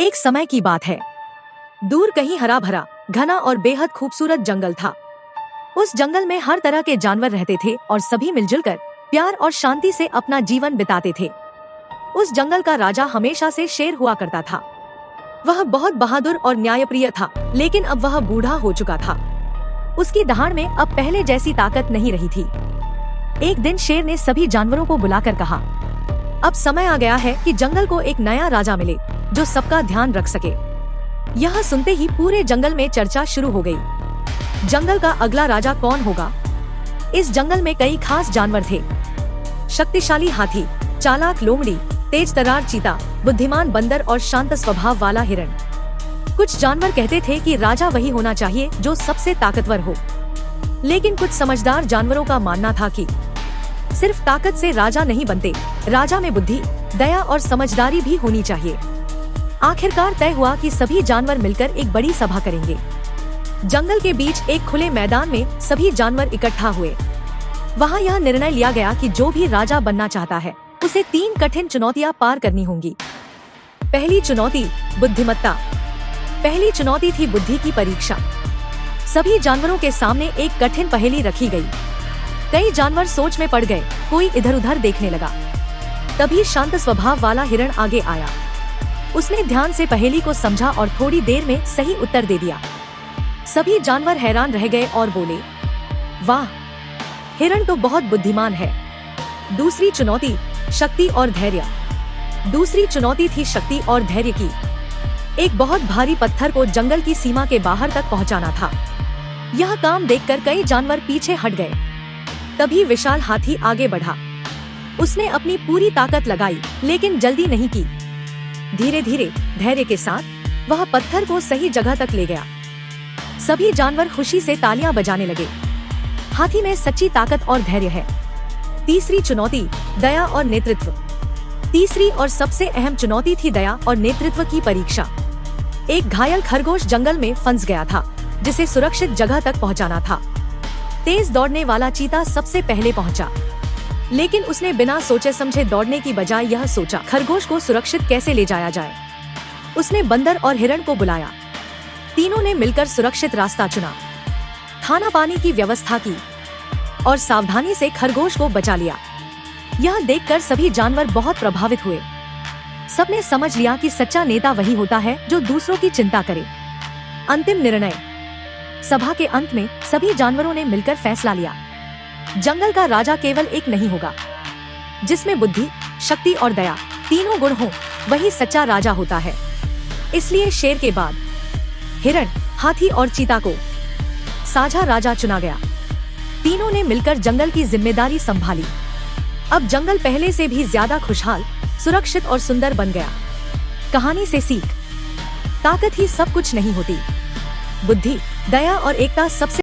एक समय की बात है। दूर कहीं हरा भरा, घना और बेहद खूबसूरत जंगल था। उस जंगल में हर तरह के जानवर रहते थे और सभी मिलजुल कर प्यार और शांति से अपना जीवन बिताते थे। उस जंगल का राजा हमेशा से शेर हुआ करता था। वह बहुत बहादुर और न्यायप्रिय था, लेकिन अब वह बूढ़ा हो चुका था। उसकी दहाड़ में अब पहले जैसी ताकत नहीं रही थी। एक दिन शेर ने सभी जानवरों को बुलाकर कहा, अब समय आ गया है कि जंगल को एक नया राजा मिले जो सबका ध्यान रख सके। यह सुनते ही पूरे जंगल में चर्चा शुरू हो गई। जंगल का अगला राजा कौन होगा? इस जंगल में कई खास जानवर थे। शक्तिशाली हाथी, चालाक लोमड़ी, तेज तर्रार चीता, बुद्धिमान बंदर और शांत स्वभाव वाला हिरण। कुछ जानवर कहते थे कि राजा वही होना चाहिए जो सबसे ताकतवर हो, लेकिन कुछ समझदार जानवरों का मानना था कि सिर्फ ताकत से राजा नहीं बनते, राजा में बुद्धि, दया और समझदारी भी होनी चाहिए। आखिरकार तय हुआ कि सभी जानवर मिलकर एक बड़ी सभा करेंगे। जंगल के बीच एक खुले मैदान में सभी जानवर इकट्ठा हुए। वहाँ यह निर्णय लिया गया कि जो भी राजा बनना चाहता है उसे 3 कठिन चुनौतियाँ पार करनी होंगी। पहली चुनौती, बुद्धिमत्ता। पहली चुनौती थी बुद्धि की परीक्षा। सभी जानवरों के सामने एक कठिन पहेली रखी गई। कई जानवर सोच में पड़ गए, कोई इधर उधर देखने लगा। तभी शांत स्वभाव वाला हिरण आगे आया। उसने ध्यान से पहेली को समझा और थोड़ी देर में सही उत्तर दे दिया। सभी जानवर हैरान रह गए और बोले, वाह, हिरण तो बहुत बुद्धिमान है। दूसरी चुनौती, शक्ति और धैर्य। दूसरी चुनौती थी शक्ति और धैर्य की। एक बहुत भारी पत्थर को जंगल की सीमा के बाहर तक पहुंचाना था। यह काम देखकर कई जानवर पीछे हट गए। तभी विशाल हाथी आगे बढ़ा। उसने अपनी पूरी ताकत लगाई, लेकिन जल्दी नहीं की। धीरे धीरे धैर्य के साथ वह पत्थर को सही जगह तक ले गया। सभी जानवर खुशी से तालियां बजाने लगे। हाथी में सच्ची ताकत और धैर्य है। तीसरी चुनौती, दया और नेतृत्व। तीसरी और सबसे अहम चुनौती थी दया और नेतृत्व की परीक्षा। एक घायल खरगोश जंगल में फंस गया था, जिसे सुरक्षित जगह तक पहुंचाना था। तेज दौड़ने वाला चीता सबसे पहले पहुंचा, लेकिन उसने बिना सोचे समझे दौड़ने की बजाय यह सोचा, खरगोश को सुरक्षित कैसे ले जाया जाए। उसने बंदर और हिरण को बुलाया। तीनों ने मिलकर सुरक्षित रास्ता चुना, खाना पानी की व्यवस्था की और सावधानी से खरगोश को बचा लिया। यह देखकर सभी जानवर बहुत प्रभावित हुए। सबने समझ लिया कि सच्चा नेता वही होता है जो दूसरों की चिंता करे। अंतिम निर्णय। सभा के अंत में सभी जानवरों ने मिलकर फैसला लिया, जंगल का राजा केवल एक नहीं होगा। जिसमें बुद्धि, शक्ति और दया तीनों गुण हो, वही सच्चा राजा होता है। इसलिए शेर के बाद हिरण, हाथी और चीता को साझा राजा चुना गया। तीनों ने मिलकर जंगल की जिम्मेदारी संभाली। अब जंगल पहले से भी ज्यादा खुशहाल, सुरक्षित और सुंदर बन गया। कहानी से सीख, ताकत ही सब कुछ नहीं होती, बुद्धि, दया और एकता सबसे